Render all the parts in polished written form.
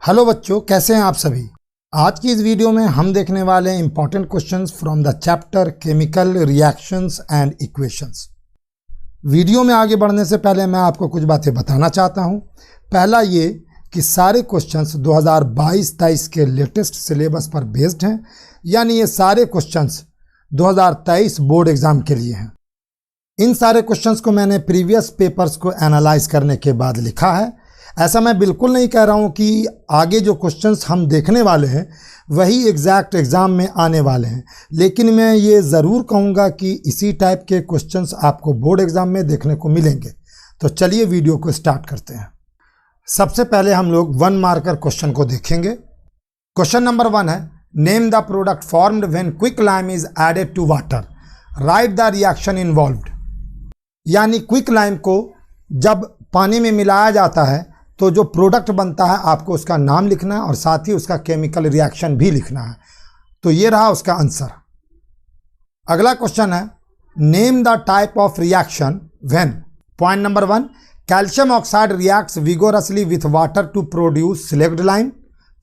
Hello बच्चों, कैसे हैं आप सभी। आज की इस वीडियो में हम देखने वाले हैं important questions from the chapter chemical reactions and equations. Video में आगे बढ़ने से पहले मैं आपको कुछ बातें बताना चाहता हूं। पहला ये कि सारे क्वेश्चंस 2022-23 के लेटेस्ट सिलेबस पर बेस्ड हैं, यानी ये सारे क्वेश्चंस 2023 बोर्ड एग्जाम के लिए हैं। इन सारे क्वेश्चंस को मैंने प्रीवियस पेपर्स को एनालाइज करने के बाद लिखा है। ऐसा मैं बिल्कुल नहीं कह रहा हूं कि आगे जो क्वेश्चंस हम देखने वाले हैं वही एग्जैक्ट एग्ज़ाम में आने वाले हैं, लेकिन मैं ये ज़रूर कहूँगा कि इसी टाइप के क्वेश्चंस आपको बोर्ड एग्ज़ाम में देखने को मिलेंगे। तो चलिए वीडियो को स्टार्ट करते हैं। सबसे पहले हम लोग 1 मार्कर क्वेश्चन को देखेंगे। क्वेश्चन नंबर 1 है, name the product formed when quick lime is added to water, write the reaction involved. यानी क्विक लाइम को जब पानी में मिलाया जाता है तो जो प्रोडक्ट बनता है आपको उसका नाम लिखना है और साथ ही उसका केमिकल रिएक्शन भी लिखना है। तो ये रहा उसका आंसर। अगला क्वेश्चन है, name the type of reaction when. Point number 1, calcium oxide reacts vigorously with water to produce slaked lime.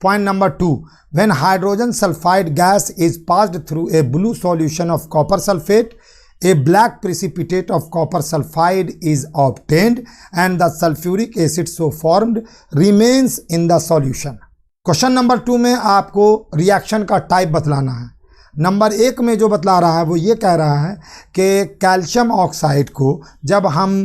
Point number 2, when hydrogen sulphide gas is passed through a blue solution of copper sulphate, a black precipitate of copper sulfide is obtained and the sulfuric acid so formed remains in the solution। Question number 2 में आपको reaction का type बतलाना है। Number 1 में जो बतला रहा है वो ये कह रहा है कि कैल्शियम ऑक्साइड को जब हम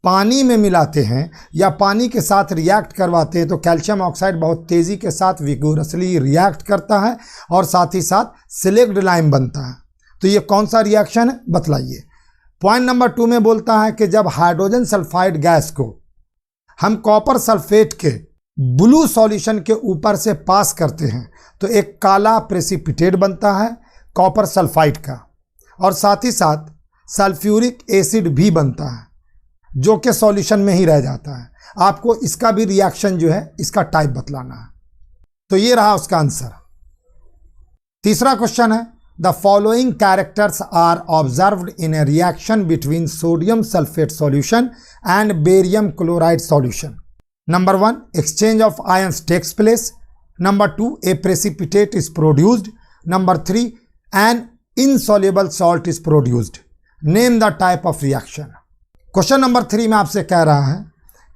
पानी में मिलाते हैं या पानी के साथ रिएक्ट करवाते हैं तो कैल्शियम ऑक्साइड बहुत तेज़ी के साथ विगोरसली रिएक्ट करता है और साथ ही साथ सिलेक्ट लाइम बनता है। तो ये कौन सा रिएक्शन है बतलाइए। पॉइंट नंबर 2 में बोलता है कि जब हाइड्रोजन सल्फाइड गैस को हम कॉपर सल्फेट के ब्लू सॉल्यूशन के ऊपर से पास करते हैं तो एक काला प्रेसिपिटेट बनता है कॉपर सल्फाइड का, और साथ ही साथ सल्फ्यूरिक एसिड भी बनता है जो कि सॉल्यूशन में ही रह जाता है। आपको इसका भी रिएक्शन जो है इसका टाइप बतलाना है। तो ये रहा उसका आंसर। तीसरा क्वेश्चन है, The following characters are observed in a reaction between sodium sulfate solution and barium chloride solution. Number 1, exchange of ions takes place. Number 2, a precipitate is produced. Number 3, an insoluble salt is produced. Name the type of reaction. Question number 3 में आपसे कह रहा है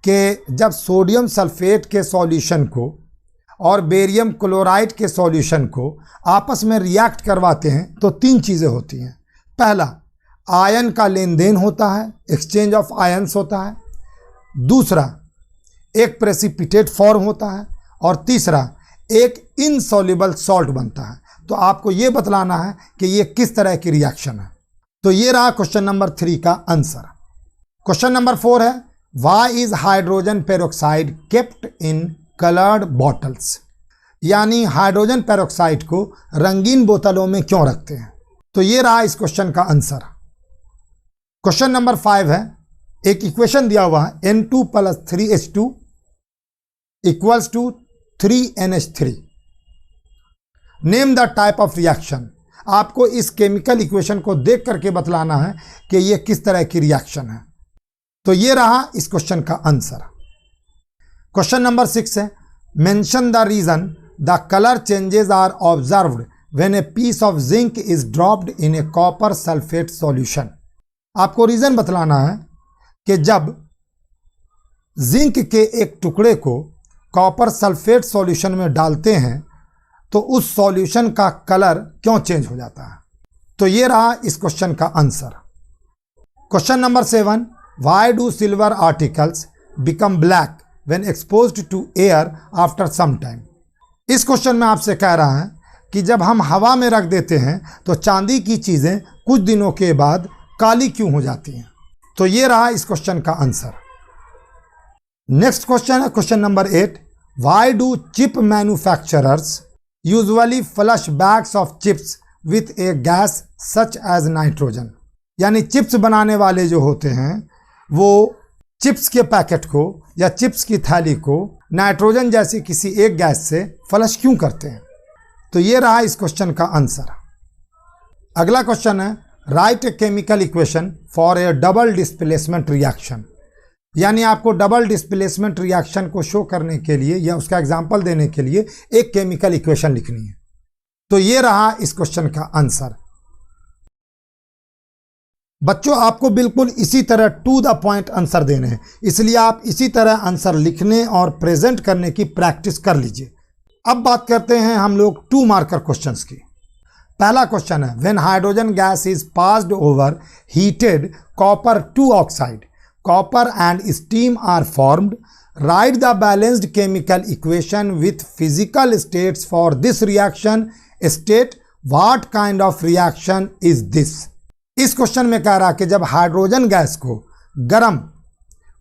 कि जब sodium sulphate के solution को और बेरियम क्लोराइड के सॉल्यूशन को आपस में रिएक्ट करवाते हैं तो 3 चीज़ें होती हैं। पहला, आयन का लेन देन होता है, एक्सचेंज ऑफ आयन्स होता है। दूसरा, एक प्रेसिपिटेट फॉर्म होता है। और तीसरा, एक इनसॉल्युबल सॉल्ट बनता है। तो आपको ये बतलाना है कि ये किस तरह की रिएक्शन है। तो ये रहा क्वेश्चन नंबर 3 का आंसर। क्वेश्चन नंबर 4 है, why is hydrogen peroxide kept in coloured bottles. यानी हाइड्रोजन पेरोक्साइड को रंगीन बोतलों में क्यों रखते हैं। तो ये रहा इस क्वेश्चन का आंसर। क्वेश्चन नंबर 5 है, एक इक्वेशन दिया हुआ है N2 + 3H2 = 3NH3। Name the type of reaction. आपको इस केमिकल इक्वेशन को देख करके बतलाना है कि ये किस तरह की रिएक्शन है। तो ये रहा इस क्वेश्चन का आंसर। क्वेश्चन नंबर 6 है, mention the reason the colour changes are observed when a piece of zinc is dropped in a copper sulphate solution. आपको रीजन बतलाना है कि जब जिंक के एक टुकड़े को कॉपर सल्फेट सॉल्यूशन में डालते हैं तो उस सॉल्यूशन का कलर क्यों चेंज हो जाता है। तो ये रहा इस क्वेश्चन का answer. Question number 7, why do silver articles become black when exposed to air after some time। इस क्वेश्चन में आपसे कह रहा है कि जब हम हवा में रख देते हैं तो चांदी की चीज़ें कुछ दिनों के बाद काली क्यों हो जाती हैं। तो ये रहा इस क्वेश्चन का आंसर। नेक्स्ट क्वेश्चन है question number 8, why do chip manufacturers usually flush bags of chips with a gas such as nitrogen. यानी चिप्स बनाने वाले जो होते हैं वो चिप्स के पैकेट को या चिप्स की थैली को नाइट्रोजन जैसी किसी एक गैस से फ्लश क्यों करते हैं। तो ये रहा इस क्वेश्चन का आंसर। अगला क्वेश्चन है, right a chemical equation for A double displacement reaction. यानी आपको डबल डिस्प्लेसमेंट रिएक्शन को शो करने के लिए या उसका एग्जाम्पल देने के लिए एक केमिकल इक्वेशन लिखनी है। तो ये रहा इस क्वेश्चन का आंसर। बच्चों आपको बिल्कुल इसी तरह टू द पॉइंट आंसर देने हैं, इसलिए आप इसी तरह आंसर लिखने और प्रेजेंट करने की प्रैक्टिस कर लीजिए। अब बात करते हैं हम लोग 2 मार्कर क्वेश्चंस की। पहला क्वेश्चन है, when hydrogen gas is passed over heated copper 2 oxide, copper and steam are formed, write the balanced chemical equation with physical states for this reaction, state what kind of reaction is this. इस question में कह रहा है कि जब hydrogen gas को गर्म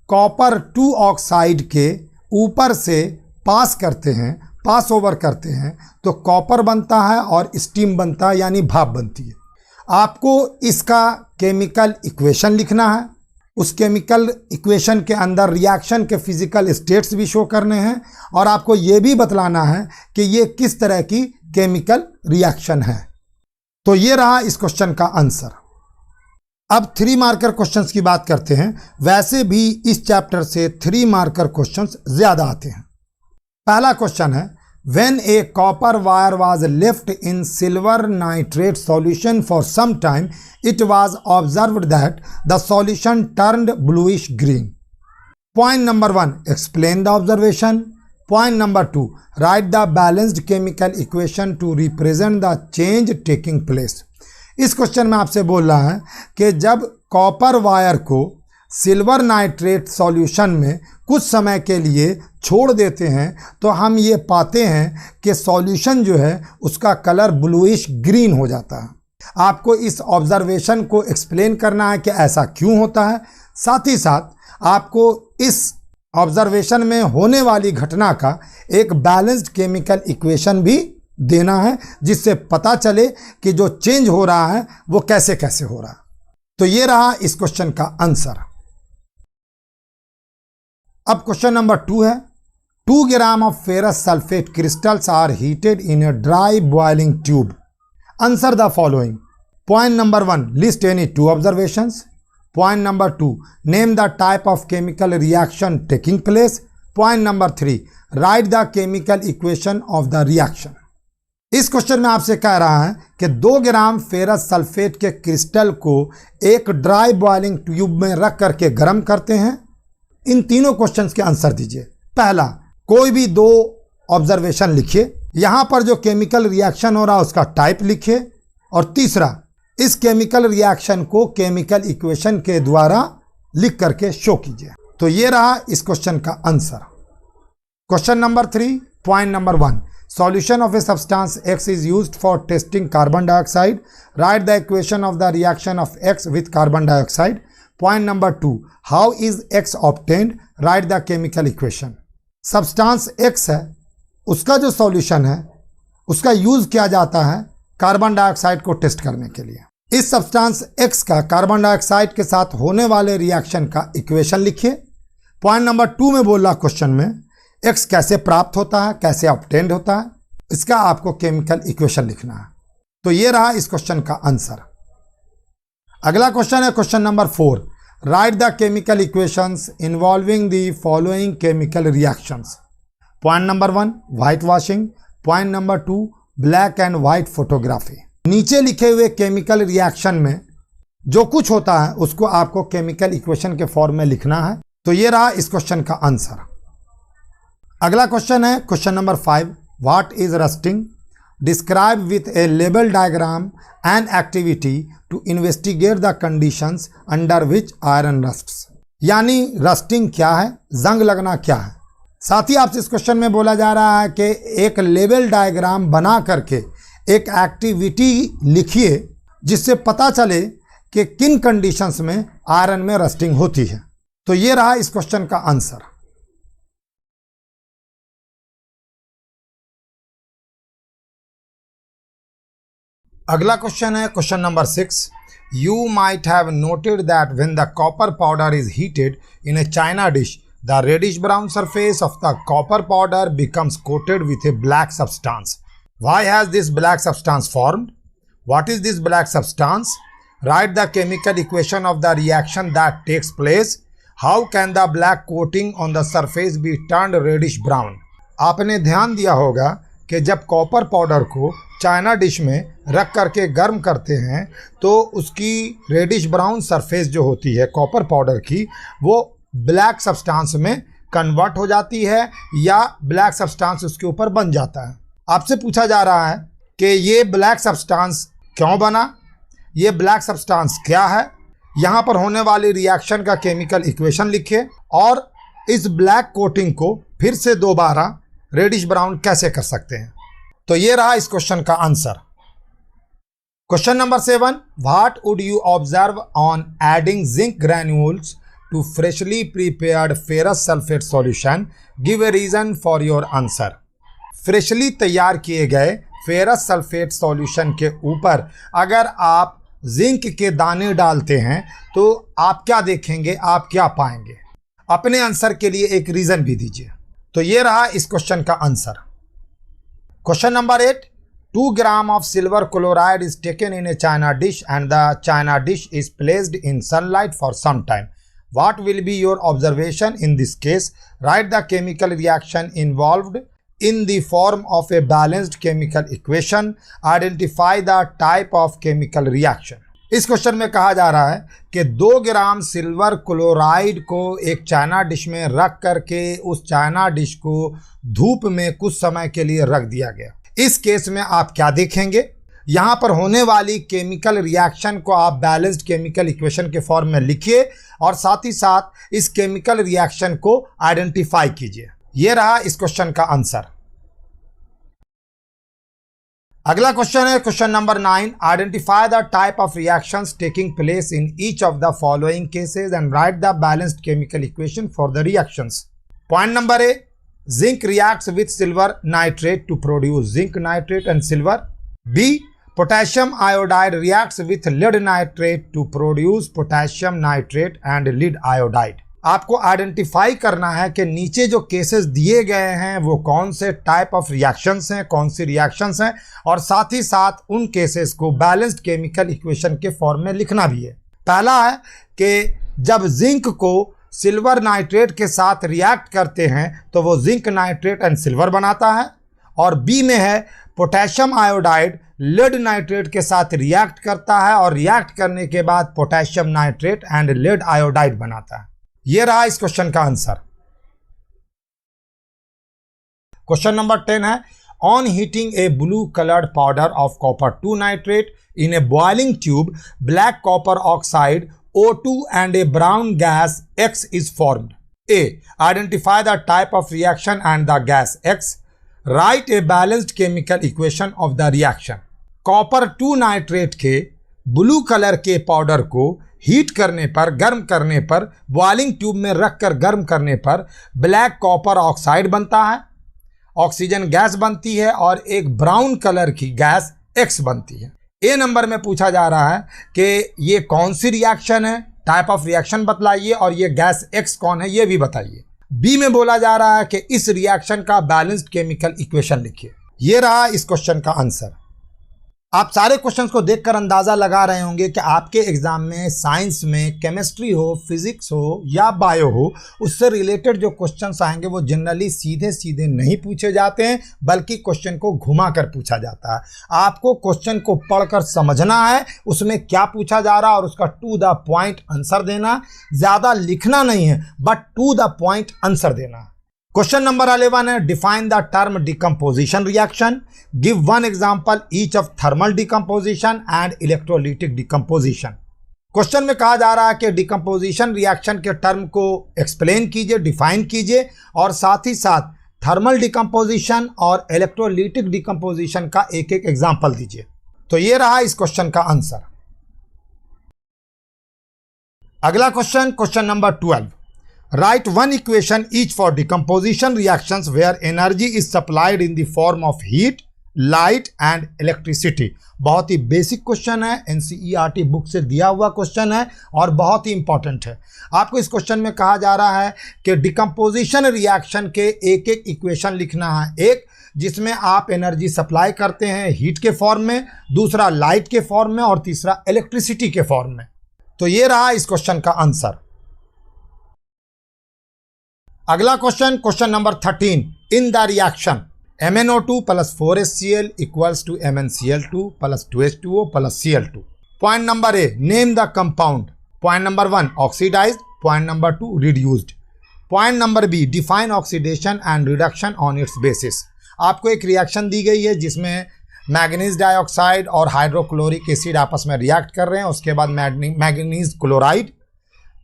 copper 2 oxide के ऊपर से पास ओवर करते हैं तो कॉपर बनता है और स्टीम बनता है, यानी भाप बनती है। आपको इसका केमिकल इक्वेशन लिखना है, उस केमिकल इक्वेशन के अंदर रिएक्शन के फिजिकल स्टेट्स भी शो करने हैं और आपको ये भी बतलाना है कि ये किस तरह की केमिकल रिएक्शन है। तो ये रहा इस क्वेश्चन का आंसर। अब 3 मार्कर क्वेश्चंस की बात करते हैं। वैसे भी इस चैप्टर से 3 मार्कर क्वेश्चंस ज्यादा आते हैं। पहला क्वेश्चन है, when a copper wire was left in silver nitrate solution for some time it was observed that the solution turned bluish green. Point number 1, explain the observation. Point number 2, write the balanced chemical equation to represent the change taking place. इस question में आपसे बोल रहा है कि जब copper wire को silver nitrate solution में कुछ समय के लिए छोड़ देते हैं तो हम ये पाते हैं कि सॉल्यूशन जो है उसका कलर ब्लूइश ग्रीन हो जाता है। आपको इस ऑब्जर्वेशन को एक्सप्लेन करना है कि ऐसा क्यों होता है। साथ ही साथ आपको इस ऑब्जर्वेशन में होने वाली घटना का एक बैलेंस्ड केमिकल इक्वेशन भी देना है, जिससे पता चले कि जो चेंज हो रहा है वो कैसे कैसे हो रहा है। तो ये रहा इस क्वेश्चन का आंसर। अब क्वेश्चन नंबर 2 है, 2 gram of ferrous sulphate crystals are heated in a dry boiling tube. Answer the following. Point number 1, list any 2 observations. Point number 2, name the type of chemical reaction taking place. Point number 3, write the chemical equation of the reaction. इस question में आपसे कह रहा है कि 2 gram ferrous sulphate के crystal को एक ड्राई बॉइलिंग ट्यूब में रख करके गर्म करते हैं। इन तीनों क्वेश्चंस के आंसर दीजिए। पहला, कोई भी 2 ऑब्जर्वेशन लिखिए, यहां पर जो केमिकल रिएक्शन हो रहा है उसका टाइप लिखिए, और तीसरा, इस केमिकल रिएक्शन को केमिकल इक्वेशन के द्वारा लिख करके शो कीजिए। तो ये रहा इस क्वेश्चन का answer. Question number 3, point number 1, solution of a substance X is used for testing carbon dioxide. Write the equation of the reaction of X with carbon dioxide. Point number 2, how is X obtained? Write the chemical equation. Substance X है, उसका जो solution है उसका use किया जाता है carbon dioxide को test करने के लिए। इस सब्सटेंस X का कार्बन डाइऑक्साइड के साथ होने वाले रिएक्शन का इक्वेशन लिखिए। पॉइंट नंबर 2 में बोल रहा क्वेश्चन में X कैसे प्राप्त होता है, कैसे ऑब्टेन्ड होता है, इसका आपको केमिकल इक्वेशन लिखना है। तो ये रहा इस क्वेश्चन का आंसर। अगला क्वेश्चन है question number 4, right the chemical equations involving the following chemical reactions. Point number 1, white washing. Point number 2, black and white photography. नीचे लिखे हुए केमिकल रिएक्शन में जो कुछ होता है उसको आपको केमिकल इक्वेशन के फॉर्म में लिखना है। तो ये रहा इस क्वेश्चन का आंसर। अगला क्वेश्चन है question number 5, what is rusting. Describe with a label diagram an activity to investigate the conditions under which iron rusts. यानी रस्टिंग क्या है, जंग लगना क्या है। साथ ही आपसे इस क्वेश्चन में बोला जा रहा है कि एक लेबल डायग्राम बना करके एक एक्टिविटी लिखिए जिससे पता चले कि किन कंडीशंस में आयरन में रस्टिंग होती है। तो ये रहा इस क्वेश्चन का आंसर। अगला क्वेश्चन है question number 6, you might have noted that when the copper powder is heated in a china dish the reddish brown surface of the copper powder becomes coated with a black substance. Why has this black substance formed? What is this black substance? Write the chemical equation of the reaction that takes place. How can the black coating on the surface be turned reddish brown. आपने ध्यान दिया होगा कि जब copper powder को china dish में रख करके गर्म करते हैं तो उसकी रेडिश ब्राउन सरफेस जो होती है कॉपर पाउडर की, वो ब्लैक सब्सटेंस में कन्वर्ट हो जाती है या ब्लैक सब्सटेंस उसके ऊपर बन जाता है। आपसे पूछा जा रहा है कि ये ब्लैक सब्सटेंस क्यों बना, ये ब्लैक सब्सटेंस क्या है, यहाँ पर होने वाली रिएक्शन का केमिकल इक्वेशन लिखिए और इस ब्लैक कोटिंग को फिर से दोबारा रेडिश ब्राउन कैसे कर सकते हैं। तो ये रहा इस क्वेश्चन का answer. Question number 7, what would you observe on adding zinc granules to freshly prepared ferrous sulphate solution, give a reason for your answer. Freshly तैयार किए गए फेरस सल्फेट सॉल्यूशन के ऊपर अगर आप जिंक के दाने डालते हैं तो आप क्या देखेंगे, आप क्या पाएंगे। अपने आंसर के लिए एक रीजन भी दीजिए। तो ये रहा इस क्वेश्चन का answer. Question number 8, 2 grams of silver chloride is taken in a china dish and the china dish is placed in sunlight for some time. What will be your observation in this case? Write the chemical reaction involved in the form of a balanced chemical equation. Identify the type of chemical reaction. इस question में कहा जा रहा है कि 2 ग्राम silver chloride को एक China dish में रख करके उस चाइना डिश को धूप में कुछ समय के लिए रख दिया गया। इस केस में आप क्या देखेंगे, यहाँ पर होने वाली केमिकल रिएक्शन को आप बैलेंस्ड केमिकल इक्वेशन के फॉर्म में लिखिए और साथ ही साथ इस केमिकल रिएक्शन को आइडेंटिफाई कीजिए। ये रहा इस क्वेश्चन का आंसर। अगला क्वेश्चन है question number 9, identify the type of reactions taking place in each of the following cases and write the balanced chemical equation for the reactions. Point number A, zinc reacts with silver nitrate to produce zinc nitrate and silver. B, potassium iodide reacts with lead nitrate to produce potassium nitrate and lead iodide. आपको identify करना है कि नीचे जो cases दिए गए हैं वो कौन से टाइप ऑफ रिएक्शंस हैं, कौन सी रिएक्शंस हैं, और साथ ही साथ उन केसेस को बैलेंस्ड केमिकल इक्वेशन के फॉर्म में लिखना भी है। पहला है कि जब जिंक को सिल्वर नाइट्रेट के साथ रिएक्ट करते हैं तो वो जिंक नाइट्रेट एंड सिल्वर बनाता है, और बी में है पोटेशियम आयोडाइड लेड नाइट्रेट के साथ रिएक्ट करता है और रिएक्ट करने के बाद potassium nitrate and lead iodide बनाता है। ये रहा इस क्वेश्चन का आंसर। क्वेश्चन नंबर 10 है, on heating a blue coloured powder of copper 2 nitrate in A boiling tube black copper oxide O2 and a brown gas X is formed. A, identify the type of reaction and the gas X. Write a balanced chemical equation of the reaction. Copper 2 nitrate के blue colour के powder को heat करने पर, गर्म करने पर, boiling tube में रखकर गर्म करने पर ब्लैक कॉपर ऑक्साइड बनता है, ऑक्सीजन गैस बनती है और एक ब्राउन कलर की गैस X बनती है। ए नंबर में पूछा जा रहा है कि ये कौन सी रिएक्शन है, टाइप ऑफ रिएक्शन बतलाइए और ये गैस X कौन है ये भी बताइए। बी में बोला जा रहा है कि इस रिएक्शन का बैलेंस्ड केमिकल इक्वेशन लिखिए। ये रहा इस क्वेश्चन का आंसर। आप सारे क्वेश्चंस को देखकर अंदाज़ा लगा रहे होंगे कि आपके एग्जाम में साइंस में केमिस्ट्री हो, फिजिक्स हो या बायो हो, उससे रिलेटेड जो क्वेश्चंस आएंगे वो जनरली सीधे सीधे नहीं पूछे जाते हैं, बल्कि क्वेश्चन को घुमा कर पूछा जाता है। आपको क्वेश्चन को पढ़कर समझना है उसमें क्या पूछा जा रहा है और उसका टू द पॉइंट आंसर देना। ज़्यादा लिखना नहीं है but to the point answer देना है। क्वेश्चन नंबर 11 है, define the term decomposition reaction, give one example each of thermal decomposition and electrolytic decomposition. Question में कहा जा रहा है कि डिकम्पोजिशन रिएक्शन के टर्म को एक्सप्लेन कीजिए, डिफाइन कीजिए और साथ ही साथ थर्मल डिकम्पोजिशन और इलेक्ट्रोलिटिक डिकम्पोजिशन का एक एक एग्जाम्पल दीजिए। तो ये रहा इस क्वेश्चन का आंसर। अगला question, question number 12, write one equation each for decomposition reactions where energy is supplied in the form of heat, light and electricity। बहुत ही बेसिक क्वेश्चन है, NCERT बुक से दिया हुआ क्वेश्चन है और बहुत ही इंपॉर्टेंट है। आपको इस क्वेश्चन में कहा जा रहा है कि डिकम्पोजिशन रिएक्शन के एक एक इक्वेशन लिखना है। एक जिसमें आप एनर्जी सप्लाई करते हैं हीट के फॉर्म में, दूसरा लाइट के फॉर्म में और तीसरा इलेक्ट्रिसिटी के फॉर्म में। तो ये रहा इस क्वेश्चन का आंसर। अगला question, question number 13, in the reaction MnO2 plus 4HCl equals to MnCl2 plus 2H2O plus Cl2. Point number A, name the compound. Point number 1, oxidized. Point number 2, reduced. Point number B, define oxidation and reduction on its basis. आपको एक reaction दी गई है जिसमें manganese dioxide और hydrochloric acid आपस में react कर रहे हैं, उसके बाद मैग्नीज क्लोराइड,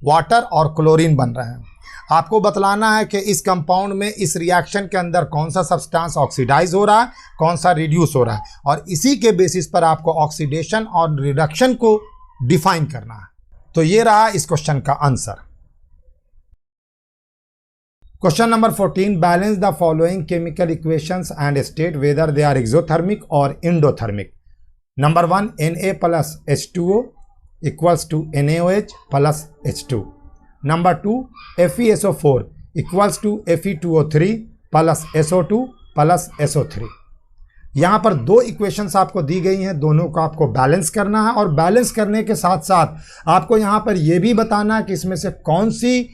वाटर और क्लोरीन बन रहे हैं। आपको बतलाना है कि इस कंपाउंड में इस रिएक्शन के अंदर कौन सा सब्सटेंस ऑक्सीडाइज हो रहा है, कौन सा रिड्यूस हो रहा है, और इसी के बेसिस पर आपको ऑक्सीडेशन और रिडक्शन को डिफाइन करना है। तो ये रहा इस क्वेश्चन का answer. Question number 14, balance the following chemical equations and state whether they are exothermic और endothermic. Number 1, Na plus H2O equals to NaOH plus H2। Number 2, FeSO4 equals to Fe2O3 plus SO2 plus SO3। यहाँ पर दो equations आपको दी गई हैं, दोनों को आपको बैलेंस करना है, और बैलेंस करने के साथ साथ आपको यहाँ पर यह भी बताना है कि इसमें से कौन सी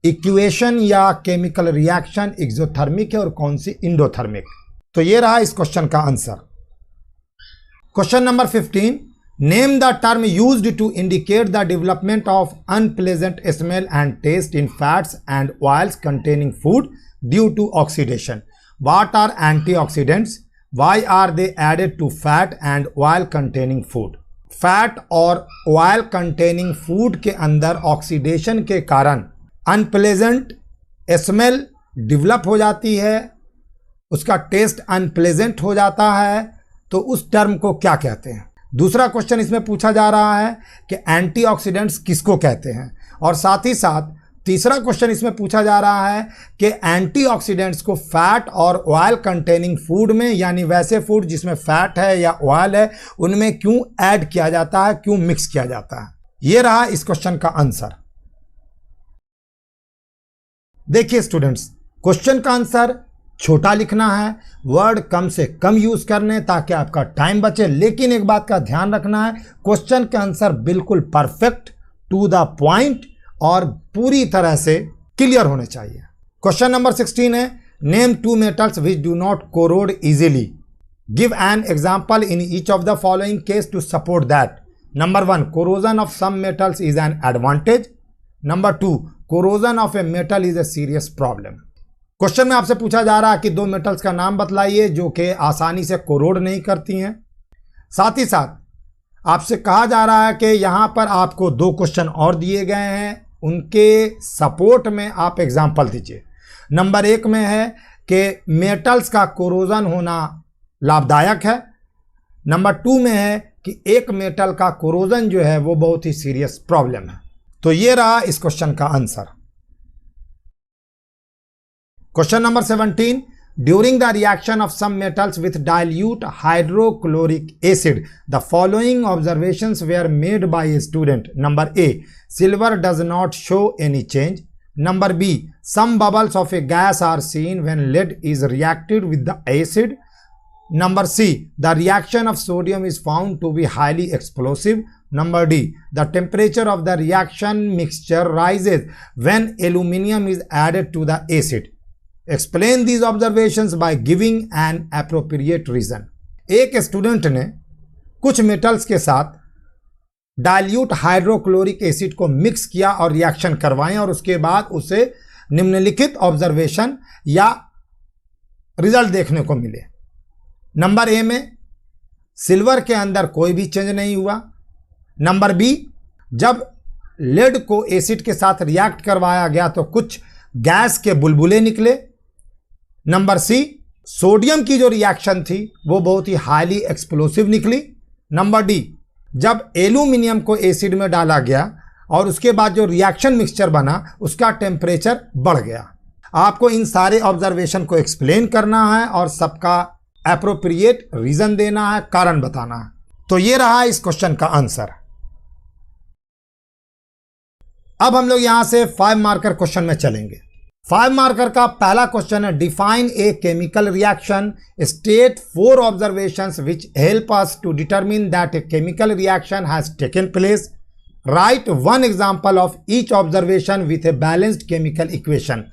इक्वेशन या केमिकल रिएक्शन एक्सोथर्मिक है और कौन सी इंडोथर्मिक। तो ये रहा इस क्वेश्चन का answer. Question number 15, name the term used to indicate the development of unpleasant smell and taste in fats and oils containing food due to oxidation. What are antioxidants? Why are they added to fat and oil containing food? Fat और oil containing food के अंदर oxidation के कारण unpleasant smell develop हो जाती है, उसका test unpleasant हो जाता है, तो उस टर्म को क्या कहते हैं? दूसरा क्वेश्चन इसमें पूछा जा रहा है कि एंटीऑक्सीडेंट्स किसको कहते हैं, और साथ ही साथ तीसरा क्वेश्चन इसमें पूछा जा रहा है कि एंटीऑक्सीडेंट्स को फैट और ऑयल कंटेनिंग फूड में, यानी वैसे फूड जिसमें फैट है या ऑयल है, उनमें क्यों ऐड किया जाता है, क्यों मिक्स किया जाता है। यह रहा इस क्वेश्चन का आंसर। देखिए स्टूडेंट्स, क्वेश्चन का आंसर छोटा लिखना है, वर्ड कम से कम यूज करने ताकि आपका टाइम बचे, लेकिन एक बात का ध्यान रखना है, क्वेश्चन का आंसर बिल्कुल परफेक्ट, टू द पॉइंट और पूरी तरह से क्लियर होने चाहिए। क्वेश्चन नंबर 16 है, name two metals which do not corrode easily, give an example in each of the following case to support that. Number 1, corrosion of some metals is an advantage. Number 2, corrosion of a metal is a serious problem. Question में आपसे पूछा जा रहा है कि दो metals का नाम बतलाइए जो कि आसानी से कोरोड नहीं करती हैं। साथ ही साथ आपसे कहा जा रहा है कि यहाँ पर आपको दो क्वेश्चन और दिए गए हैं, उनके सपोर्ट में आप एग्जाम्पल दीजिए। नंबर 1 में है कि मेटल्स का कोरोजन होना लाभदायक है। नंबर 2 में है कि एक मेटल का कोरोजन जो है वो बहुत ही सीरियस प्रॉब्लम है। तो ये रहा इस क्वेश्चन का answer. Question number 17, during the reaction of some metals with dilute hydrochloric acid the following observations were made by a student. Number A, silver does not show any change. Number B, some bubbles of a gas are seen when lead is reacted with the acid. Number C, the reaction of sodium is found to be highly explosive. Number D, the temperature of the reaction mixture rises when aluminium is added to the acid. Explain these observations by giving an appropriate reason. एक student ने कुछ metals के साथ dilute hydrochloric acid को mix किया और reaction करवाएं, और उसके बाद उसे निम्नलिखित ऑब्जर्वेशन या रिजल्ट देखने को मिले। नंबर ए में सिल्वर के अंदर कोई भी चेंज नहीं हुआ। नंबर बी, जब लेड को एसिड के साथ रिएक्ट करवाया गया तो कुछ गैस के बुलबुले निकले। नंबर सी, सोडियम की जो रिएक्शन थी वो बहुत ही हाईली एक्सप्लोसिव निकली। नंबर डी, जब एल्यूमिनियम को एसिड में डाला गया और उसके बाद जो रिएक्शन मिक्सचर बना उसका टेम्परेचर बढ़ गया। आपको इन सारे ऑब्जर्वेशन को एक्सप्लेन करना है और सबका एप्रोप्रिएट रीजन देना है, कारण बताना है। तो ये रहा इस क्वेश्चन का आंसर। अब हम लोग यहां से 5 मार्कर क्वेश्चन में चलेंगे। 5 मार्कर का पहला क्वेश्चन है, define a chemical reaction, state 4 observations which help us to determine that a chemical reaction has taken place. Write 1 example of each observation with a balanced chemical equation.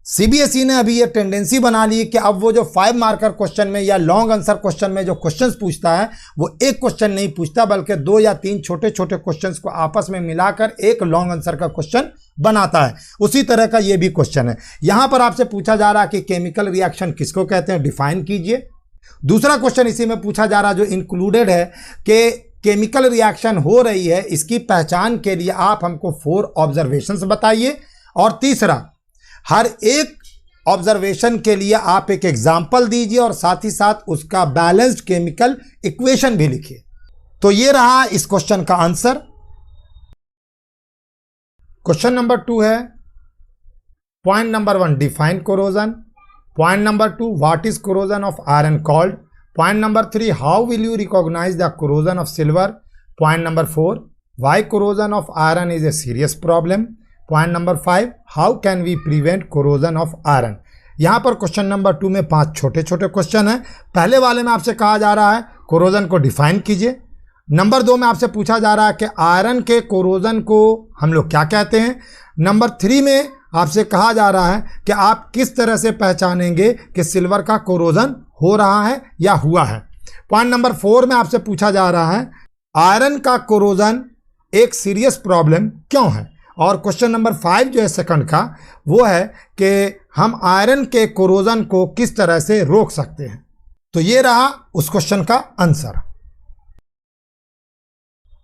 CBSE ने अभी ये tendency बना ली कि अब वो जो 5 marker question में या लॉन्ग आंसर क्वेश्चन में जो क्वेश्चंस पूछता है वो एक क्वेश्चन नहीं पूछता, बल्कि 2 या 3 छोटे छोटे क्वेश्चंस को आपस में मिलाकर एक लॉन्ग आंसर का क्वेश्चन बनाता है। उसी तरह का ये भी क्वेश्चन है। यहां पर आपसे पूछा जा रहा है कि केमिकल रिएक्शन किसको कहते हैं, डिफाइन कीजिए। दूसरा क्वेश्चन इसी में पूछा जा रहा जो इंक्लूडेड है कि केमिकल रिएक्शन हो रही है, इसकी पहचान के लिए आप हमको 4 ऑब्जर्वेशंस बताइए। और तीसरा, हर एक ऑब्जर्वेशन के लिए आप एक एग्जाम्पल दीजिए और साथ ही साथ उसका बैलेंस्ड केमिकल इक्वेशन भी लिखिए। तो ये रहा इस क्वेश्चन का आंसर। क्वेश्चन नंबर 2 है, point number 1 define corrosion, point number 2 what is corrosion of iron called, point number 3 how will you recognise the corrosion of silver, point number 4 why corrosion of iron is a serious problem, point number 5 how can we prevent corrosion of iron. यहां पर question number 2 में 5 छोटे छोटे question हैं। पहले वाले में आपसे कहा जा रहा है कोरोजन को डिफाइन कीजिए। नंबर 2 में आपसे पूछा जा रहा है कि आयरन के कोरोजन को हम लोग क्या कहते हैं। नंबर 3 में आपसे कहा जा रहा है कि आप किस तरह से पहचानेंगे कि सिल्वर का कोरोजन हो रहा है या हुआ है। पॉइंट नंबर 4 में आपसे पूछा जा रहा है आयरन का कोरोजन एक सीरियस प्रॉब्लम क्यों है। और क्वेश्चन नंबर 5 जो है सेकंड का, वो है कि हम आयरन के कोरोजन को किस तरह से रोक सकते हैं। तो ये रहा उस क्वेश्चन का आंसर।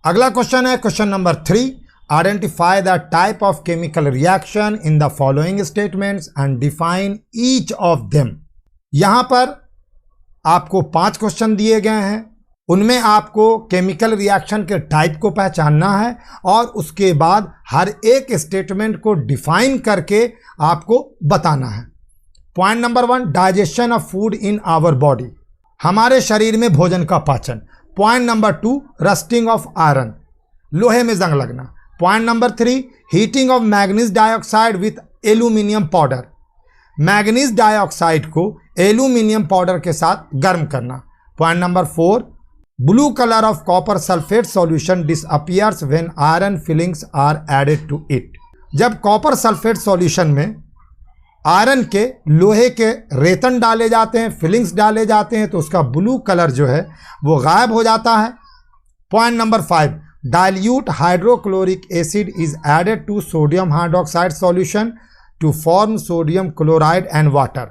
अगला क्वेश्चन है question number 3, identify the type of chemical reaction in the following statements and define each of them. यहां पर आपको 5 क्वेश्चन दिए गए हैं, उनमें आपको केमिकल रिएक्शन के टाइप को पहचानना है और उसके बाद हर एक स्टेटमेंट को डिफाइन करके आपको बताना है। Point number 1 digestion of food in our body, हमारे शरीर में भोजन का पाचन। Point number 2 rusting of iron, लोहे में जंग लगना। Point number 3 heating of manganese dioxide with aluminium powder, manganese dioxide को एल्यूमिनियम पाउडर के साथ गर्म करना। Point number 4 blue colour of copper sulphate solution disappears when iron filings are added to it, जब कॉपर सल्फेट सॉल्यूशन में iron के लोहे के रेतन डाले जाते हैं, फिलिंग्स डाले जाते हैं, तो उसका ब्लू कलर जो है वो गायब हो जाता है। Point number 5 dilute hydrochloric acid is added to sodium hydroxide solution to form sodium chloride and water,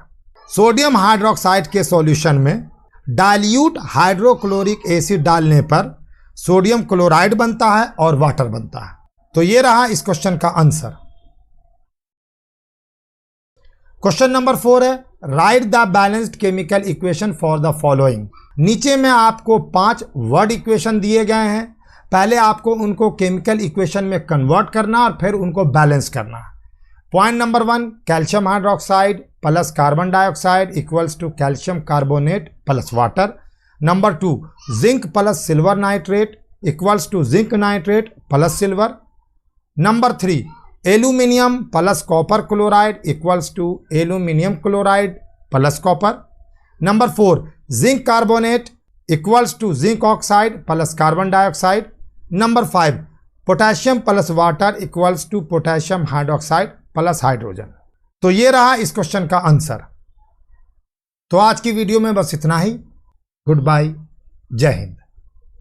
sodium hydroxide के सॉल्यूशन में डाइल्यूट हाइड्रोक्लोरिक एसिड डालने पर सोडियम क्लोराइड बनता है और वाटर बनता है। तो ये रहा इस क्वेश्चन का आंसर। क्वेश्चन नंबर 4 है right the balanced chemical equation for the following. नीचे में आपको 5 वर्ड इक्वेशन दिए गए हैं, पहले आपको उनको केमिकल इक्वेशन में कन्वर्ट करना और फिर उनको बैलेंस करना। Point number 1 calcium hydroxide plus carbon dioxide equals to calcium carbonate plus water. Number 2 zinc plus silver nitrate equals to zinc nitrate plus silver. Number 3 aluminium plus copper chloride equals to aluminium chloride plus copper. Number 4 zinc carbonate equals to zinc oxide plus carbon dioxide. Number 5 potassium plus water equals to potassium hydroxide plus hydrogen. तो ये रहा इस question का answer. तो आज की video में बस इतना ही। गुड बाय, जय हिंद।